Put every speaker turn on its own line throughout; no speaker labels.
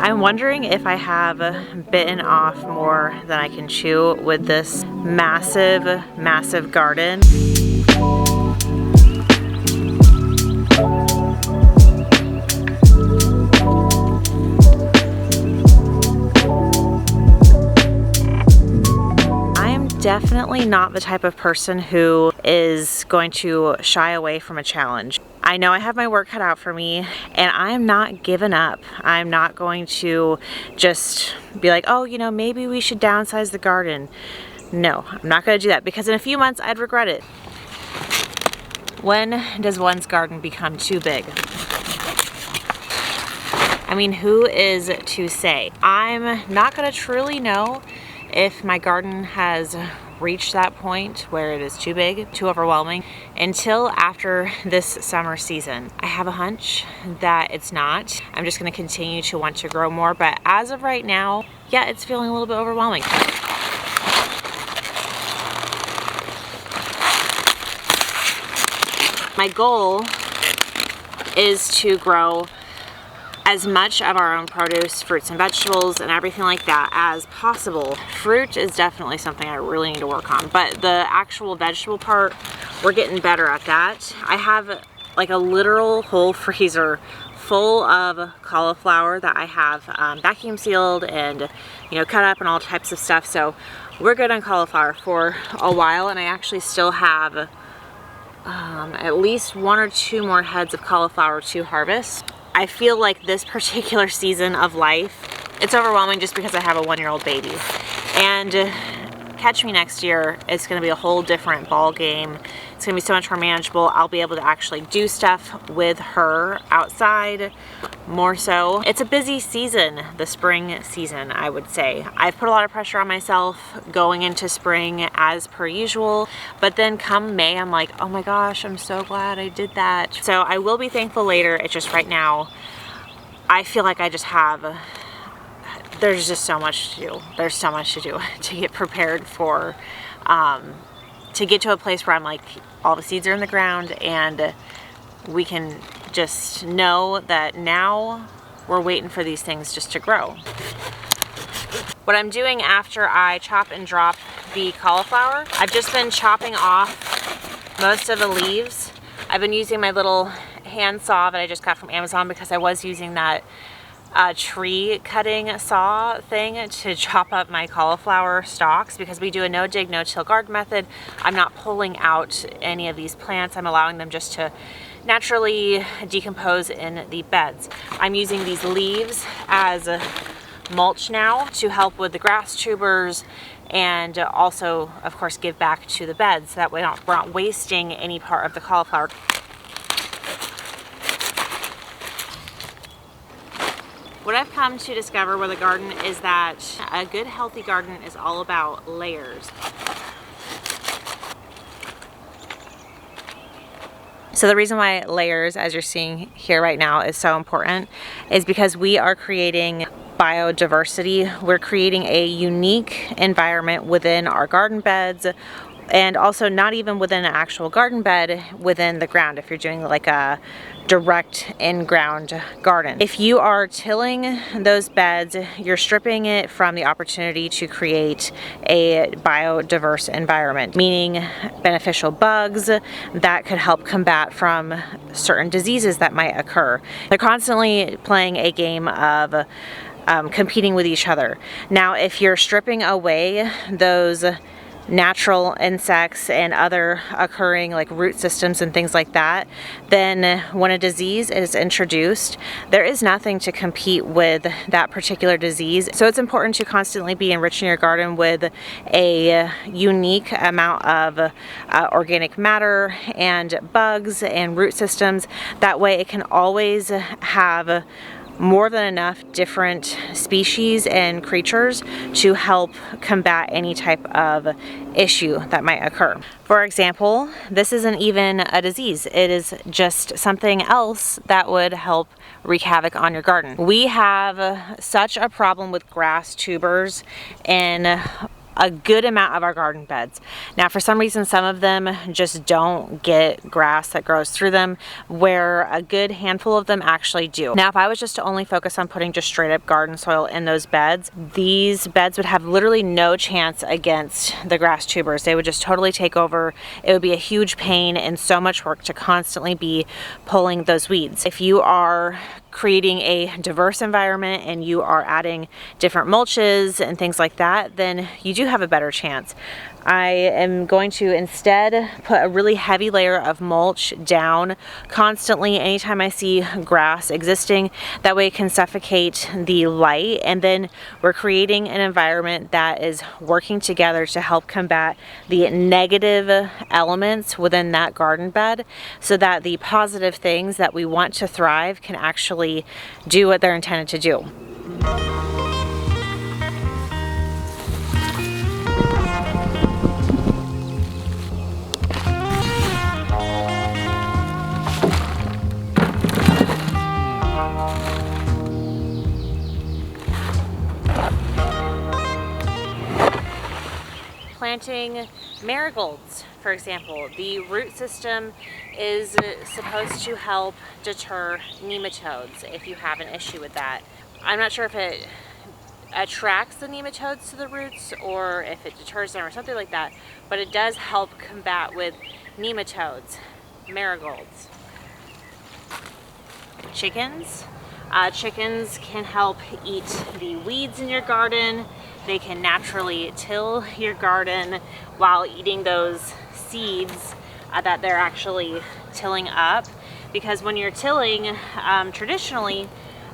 I'm wondering if I have bitten off more than I can chew with this massive, massive garden. Definitely not the type of person who is going to shy away from a challenge. I know I have my work cut out for me, and I am not giving up. I'm not going to just be like, oh, you know, maybe we should downsize the garden. No, I'm not going to do that, because in a few months I'd regret it. When does one's garden become too big? I mean, who is to say? I'm not going to truly know if my garden has reached that point where it is too big, too overwhelming, until after this summer season. I have a hunch that it's not. I'm just going to continue to want to grow more, but as of right now, yeah, it's feeling a little bit overwhelming. My goal is to grow as much of our own produce, fruits and vegetables and everything like that as possible. Fruit is definitely something I really need to work on, but the actual vegetable part, we're getting better at that. I have like a literal whole freezer full of cauliflower that I have vacuum sealed and, you know, cut up and all types of stuff. So we're good on cauliflower for a while, and I actually still have at least 1 or 2 more heads of cauliflower to harvest. I feel like this particular season of life, it's overwhelming just because I have a 1-year-old baby. And catch me next year, it's gonna be a whole different ball game. It's gonna be so much more manageable. I'll be able to actually do stuff with her outside more so. It's a busy season, the spring season, I would say. I've put a lot of pressure on myself going into spring as per usual, but then come May, I'm like, oh my gosh, I'm so glad I did that. So I will be thankful later. It's just right now, I feel like I just have, there's just so much to do. There's so much to do to get prepared for, to get to a place where I'm like, all the seeds are in the ground and we can just know that now we're waiting for these things just to grow. What I'm doing after I chop and drop the cauliflower, I've just been chopping off most of the leaves. I've been using my little hand saw that I just got from Amazon because I was using that tree cutting saw thing to chop up my cauliflower stalks, because we do a no dig, no till garden method. I'm not pulling out any of these plants. I'm allowing them just to naturally decompose in the beds. I'm using these leaves as a mulch now to help with the grass tubers, and also of course give back to the beds. That way we're not wasting any part of the cauliflower. What I've come to discover with a garden is that a good healthy garden is all about layers. So the reason why layers, as you're seeing here right now, is so important is because we are creating biodiversity. We're creating a unique environment within our garden beds, and also not even within an actual garden bed, within the ground if you're doing like a direct in-ground garden. If you are tilling those beds, you're stripping it from the opportunity to create a biodiverse environment, meaning beneficial bugs that could help combat from certain diseases that might occur. They're constantly playing a game of competing with each other. Now, if you're stripping away those natural insects and other occurring like root systems and things like that, then when a disease is introduced, there is nothing to compete with that particular disease. So it's important to constantly be enriching your garden with a unique amount of organic matter and bugs and root systems. That way it can always have more than enough different species and creatures to help combat any type of issue that might occur. For example, this isn't even a disease. It is just something else that would help wreak havoc on your garden. We have such a problem with grass tubers in a good amount of our garden beds. Now, for some reason, some of them just don't get grass that grows through them, where a good handful of them actually do. Now, if I was just to only focus on putting just straight up garden soil in those beds, these beds would have literally no chance against the grass tubers. They would just totally take over. It would be a huge pain and so much work to constantly be pulling those weeds. If you are creating a diverse environment and you are adding different mulches and things like that, then you do have a better chance. I am going to instead put a really heavy layer of mulch down constantly anytime I see grass existing. That way it can suffocate the light, and then we're creating an environment that is working together to help combat the negative elements within that garden bed, so that the positive things that we want to thrive can actually do what they're intended to do. Planting marigolds, for example, the root system is supposed to help deter nematodes if you have an issue with that. I'm not sure if it attracts the nematodes to the roots or if it deters them or something like that, but it does help combat with nematodes. Marigolds. Chickens. Chickens can help eat the weeds in your garden. They can naturally till your garden while eating those seeds that they're actually tilling up. Because when you're tilling, traditionally,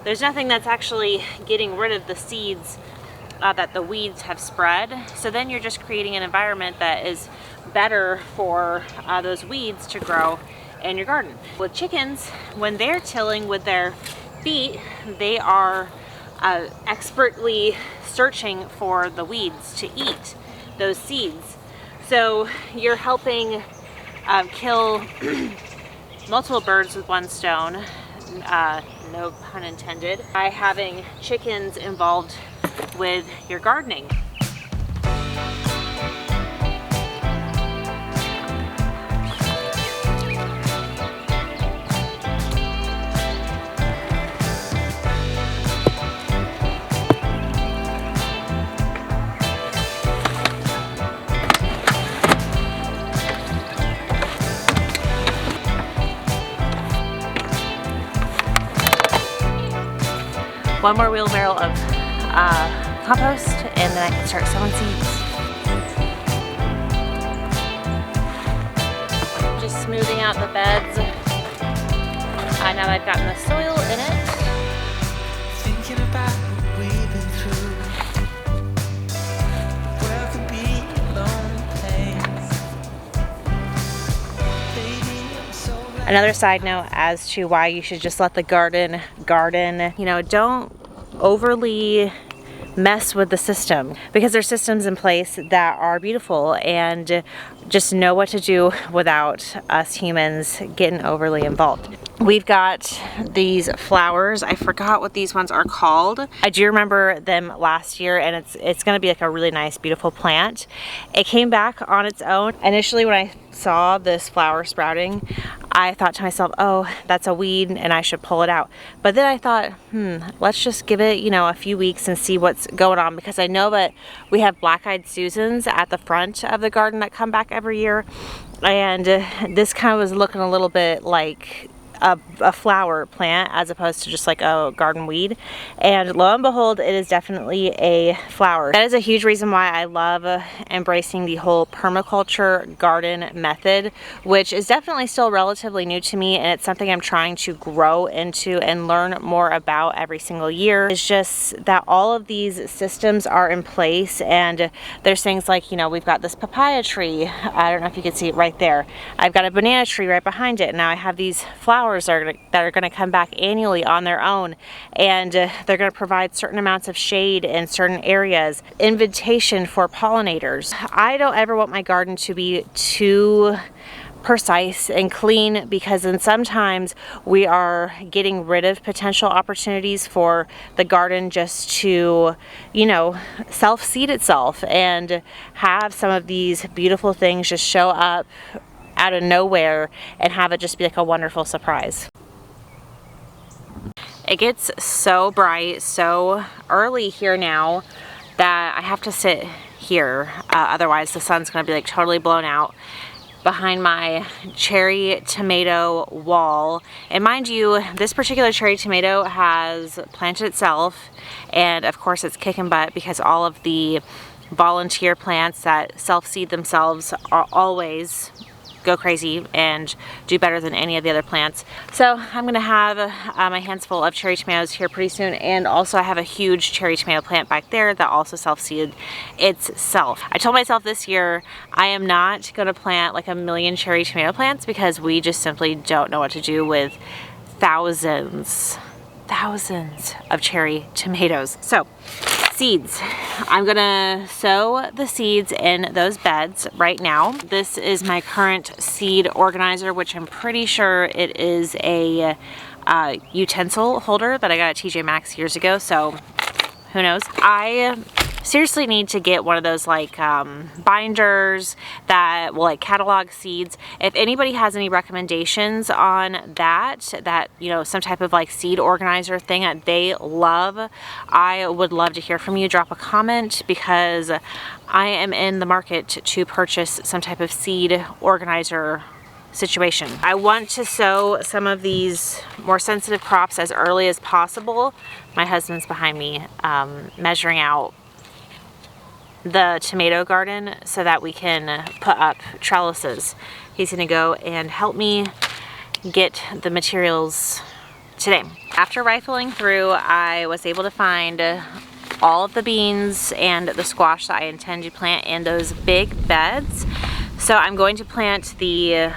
there's nothing that's actually getting rid of the seeds that the weeds have spread. So then you're just creating an environment that is better for those weeds to grow in your garden. With chickens, when they're tilling with their feet, they are expertly searching for the weeds to eat those seeds. So you're helping kill multiple birds with one stone, no pun intended, by having chickens involved with your gardening. One more wheelbarrow of compost, and then I can start sowing seeds. Just smoothing out the beds. Now I've gotten the soil in it. Thinking about what we've been through. Where could be alone place. Another side note as to why you should just let the garden. You know, don't overly mess with the system, because there's systems in place that are beautiful and just know what to do without us humans getting overly involved. We've got these flowers. I forgot what these ones are called. I do remember them last year, and it's going to be like a really nice, beautiful plant. It came back on its own. Initially, when I saw this flower sprouting, I thought to myself, oh, that's a weed and I should pull it out. But then I thought, let's just give it, a few weeks and see what's going on, because I know that we have black-eyed Susans at the front of the garden that come back every year. And this kind of was looking a little bit like a flower plant as opposed to just like a garden weed, and lo and behold, it is definitely a flower. That is a huge reason why I love embracing the whole permaculture garden method, which is definitely still relatively new to me, and it's something I'm trying to grow into and learn more about every single year. It's just that all of these systems are in place, and there's things like, we've got this papaya tree. I don't know if you can see it right there. I've got a banana tree right behind it. Now I have these flowers that are going to come back annually on their own, and they're going to provide certain amounts of shade in certain areas, invitation for pollinators. I don't ever want my garden to be too precise and clean, because then sometimes we are getting rid of potential opportunities for the garden just to, you know, self-seed itself and have some of these beautiful things just show up out of nowhere and have it just be like a wonderful surprise. It gets so bright so early here now that I have to sit here, otherwise the sun's gonna be like totally blown out behind my cherry tomato wall. And mind you, this particular cherry tomato has planted itself, and of course it's kicking butt because all of the volunteer plants that self-seed themselves are always go crazy and do better than any of the other plants. So I'm gonna have my hands full of cherry tomatoes here pretty soon, and also I have a huge cherry tomato plant back there that also self-seeded itself. I told myself this year I am not gonna plant like a million cherry tomato plants because we just simply don't know what to do with thousands of cherry tomatoes. So seeds. I'm gonna sow the seeds in those beds right now. This is my current seed organizer, which I'm pretty sure it is a utensil holder that I got at TJ Maxx years ago, so who knows. I seriously need to get one of those like binders that will like catalog seeds. If anybody has any recommendations on that, you know, some type of like seed organizer thing that they love, I would love to hear from you. Drop a comment, because I am in the market to purchase some type of seed organizer situation. I want to sow some of these more sensitive crops as early as possible. My husband's behind me measuring out the tomato garden so that we can put up trellises. He's gonna go and help me get the materials today. After rifling through, I was able to find all of the beans and the squash that I intend to plant in those big beds. So I'm going to plant the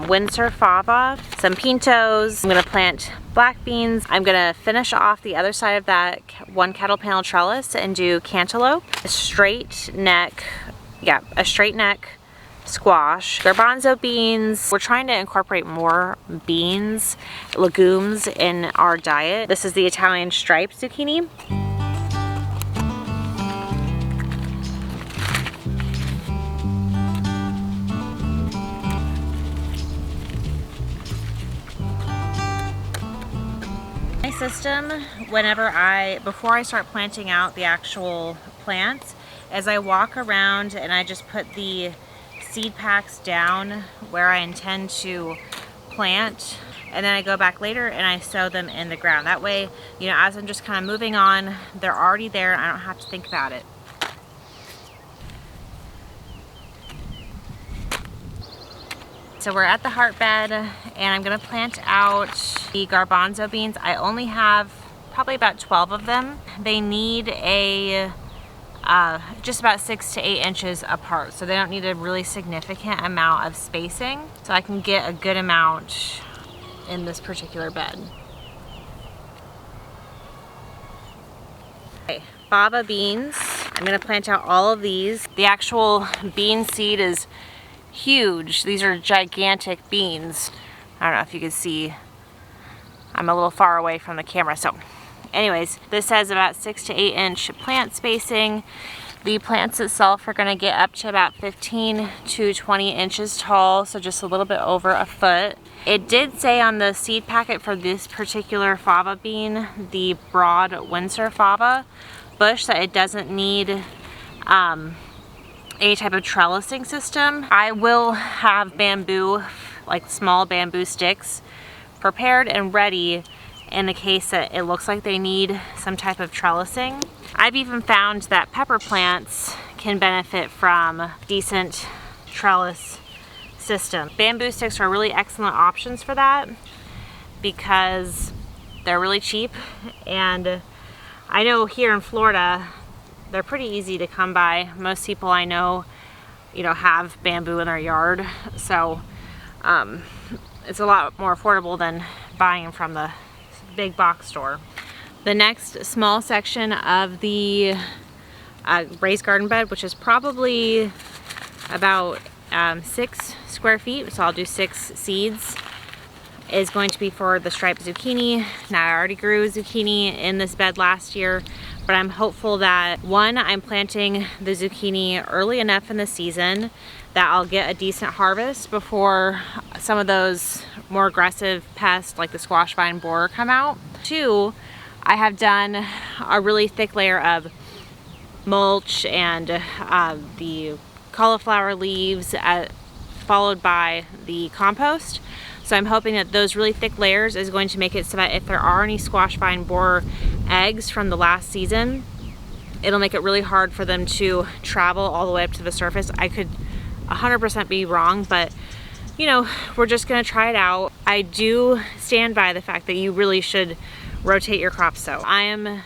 Windsor fava, some pintos. I'm gonna plant black beans. I'm gonna finish off the other side of that one cattle panel trellis and do cantaloupe, a straight neck squash, garbanzo beans. We're trying to incorporate more beans, legumes in our diet. This is the Italian striped zucchini. System before I start planting out the actual plants, as I walk around and I just put the seed packs down where I intend to plant, and then I go back later and I sow them in the ground. That way, you know, as I'm just kind of moving on, they're already there and I don't have to think about it. So we're at the heart bed, and I'm gonna plant out the garbanzo beans. I only have probably about 12 of them. They need a just about 6 to 8 inches apart, so they don't need a really significant amount of spacing, so I can get a good amount in this particular bed. Okay, fava beans. I'm gonna plant out all of these. The actual bean seed is huge. These are gigantic beans. I don't know if you can see. I'm a little far away from the camera. So anyways, this has about 6 to 8 inch plant spacing. The plants itself are going to get up to about 15 to 20 inches tall, so just a little bit over a foot. It did say on the seed packet for this particular fava bean, the broad Windsor fava bush, that it doesn't need any type of trellising system. I will have bamboo, like small bamboo sticks, prepared and ready in the case that it looks like they need some type of trellising. I've even found that pepper plants can benefit from decent trellis system. Bamboo sticks are really excellent options for that because they're really cheap, and I know here in Florida they're pretty easy to come by. Most people I know, you know, have bamboo in their yard, so it's a lot more affordable than buying them from the big box store. The next small section of the raised garden bed, which is probably about 6 square feet, so I'll do 6 seeds, is going to be for the striped zucchini. Now I already grew zucchini in this bed last year, but I'm hopeful that one, I'm planting the zucchini early enough in the season that I'll get a decent harvest before some of those more aggressive pests like the squash vine borer come out. Two, I have done a really thick layer of mulch and the cauliflower leaves followed by the compost. So I'm hoping that those really thick layers is going to make it so that if there are any squash vine borer eggs from the last season, it'll make it really hard for them to travel all the way up to the surface. I could 100% be wrong, but you know, we're just gonna try it out. I do stand by the fact that you really should rotate your crops. So I am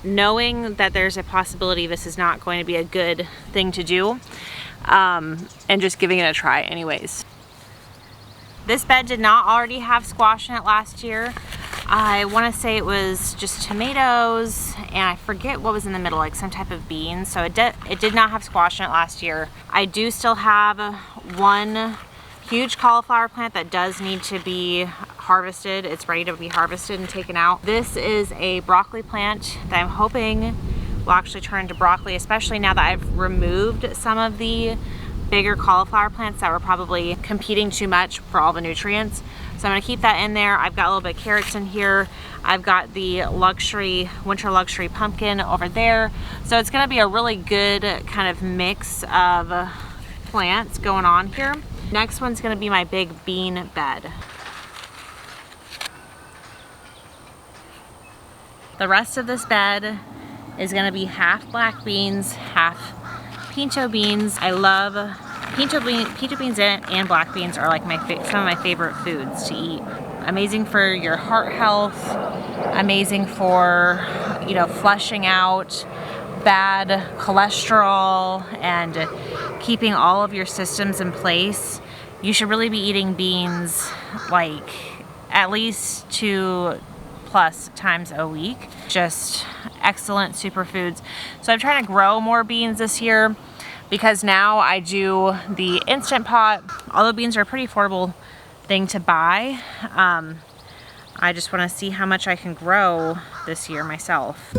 knowing that there's a possibility this is not going to be a good thing to do, and just giving it a try anyways. This bed did not already have squash in it last year. I want to say it was just tomatoes, and I forget what was in the middle, like some type of beans. So it did not have squash in it last year. I do still have one huge cauliflower plant that does need to be harvested. It's ready to be harvested and taken out. This is a broccoli plant that I'm hoping will actually turn into broccoli, especially now that I've removed some of the bigger cauliflower plants that were probably competing too much for all the nutrients. So I'm gonna keep that in there. I've got a little bit of carrots in here. I've got the winter luxury pumpkin over there. So it's gonna be a really good kind of mix of plants going on here. Next one's gonna be my big bean bed. The rest of this bed is gonna be half black beans, half pinto beans. I love pinto beans and black beans are like some of my favorite foods to eat. Amazing for your heart health, amazing for, you know, flushing out bad cholesterol and keeping all of your systems in place. You should really be eating beans like at least 2+ times a week. Just excellent superfoods. So I'm trying to grow more beans this year because now I do the Instant Pot. Although beans are a pretty affordable thing to buy, I just want to see how much I can grow this year myself.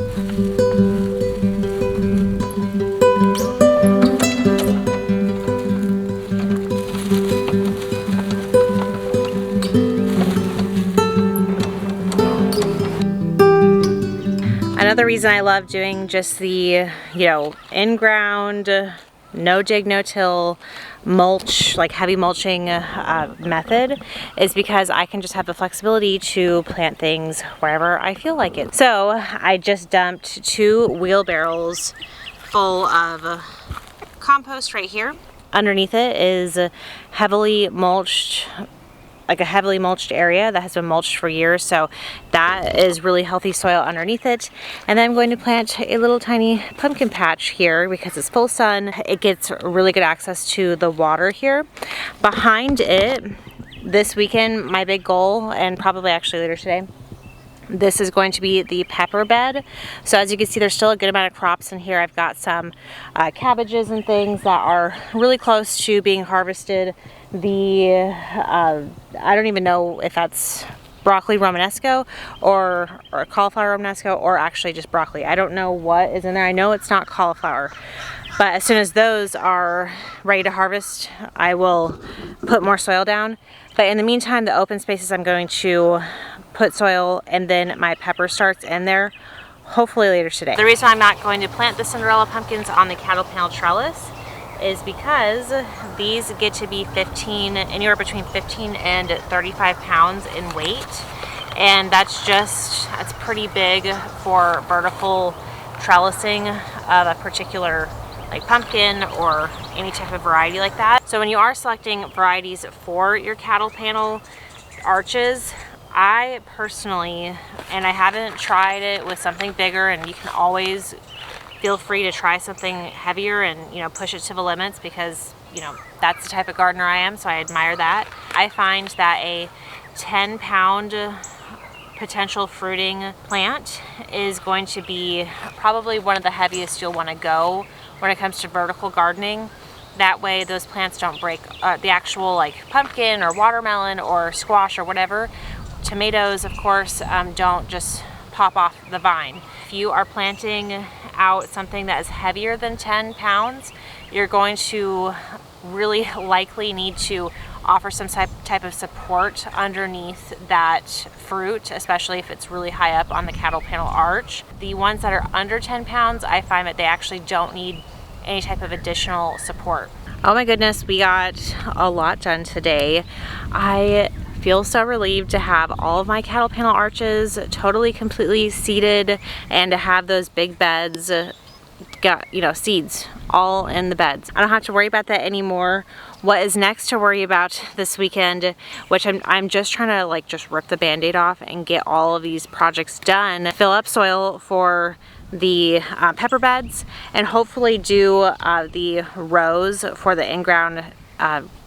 Another reason I love doing just the, you know, in-ground, no dig, no till mulch, like heavy mulching method, is because I can just have the flexibility to plant things wherever I feel like it. So I just dumped 2 wheelbarrows full of compost right here. Underneath it is heavily mulched, like a heavily mulched area that has been mulched for years, so that is really healthy soil underneath it. And then I'm going to plant a little tiny pumpkin patch here because it's full sun. It gets really good access to the water here. Behind it, this weekend, my big goal, and probably actually later today, this is going to be the pepper bed. So as you can see, there's still a good amount of crops in here. I've got some cabbages and things that are really close to being harvested. I don't even know if that's broccoli romanesco or cauliflower romanesco or actually just broccoli. I don't know what is in there. I know it's not cauliflower. But as soon as those are ready to harvest, I will put more soil down. But in the meantime, the open spaces, I'm going to put soil and then my pepper starts in there, hopefully later today. The reason I'm not going to plant the Cinderella pumpkins on the cattle panel trellis is because these get to be anywhere between 15 and 35 pounds in weight. And that's pretty big for vertical trellising of a particular like pumpkin or any type of variety like that. So when you are selecting varieties for your cattle panel arches, I personally, and I haven't tried it with something bigger, and you can always feel free to try something heavier and, you know, push it to the limits because, you know, that's the type of gardener I am, so I admire that. I find that a 10-pound potential fruiting plant is going to be probably one of the heaviest you'll want to go when it comes to vertical gardening. That way those plants don't break. The actual like pumpkin or watermelon or squash or whatever, tomatoes of course, don't just pop off the vine. If you are planting out something that is heavier than 10 pounds, you're going to really likely need to offer some type of support underneath that fruit, especially if it's really high up on the cattle panel arch. The ones that are under 10 pounds, I find that they actually don't need any type of additional support. Oh my goodness, we got a lot done today. I feel so relieved to have all of my cattle panel arches totally completely seeded and to have those big beds got, you know, seeds all in the beds. I don't have to worry about that anymore. What is next to worry about this weekend, which I'm just trying to like just rip the band-aid off and get all of these projects done, fill up soil for the pepper beds, and hopefully do the rows for the in-ground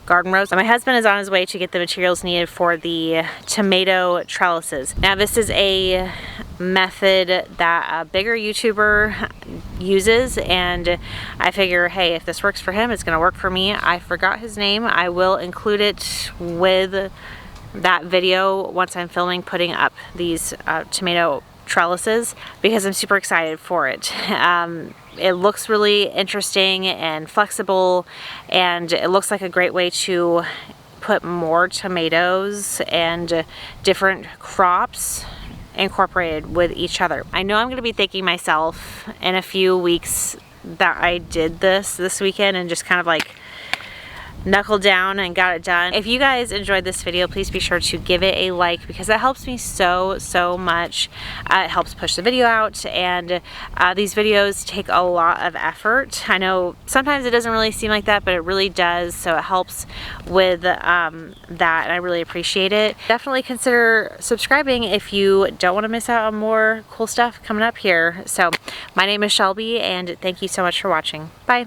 garden rows. My husband is on his way to get the materials needed for the tomato trellises. Now this is a method that a bigger YouTuber uses, and I figure, hey, if this works for him, it's gonna work for me. I forgot his name. I will include it with that video once I'm filming putting up these tomato trellises, because I'm super excited for it. It looks really interesting and flexible, and it looks like a great way to put more tomatoes and different crops incorporated with each other. I know I'm going to be thanking myself in a few weeks that I did this weekend and just kind of like knuckled down and got it done. If you guys enjoyed this video, please be sure to give it a like, because that helps me so much. It helps push the video out, and these videos take a lot of effort. I know sometimes it doesn't really seem like that, but it really does, so it helps with that, and I really appreciate it. Definitely consider subscribing if you don't want to miss out on more cool stuff coming up here. So my name is Shelby, and thank you so much for watching. Bye.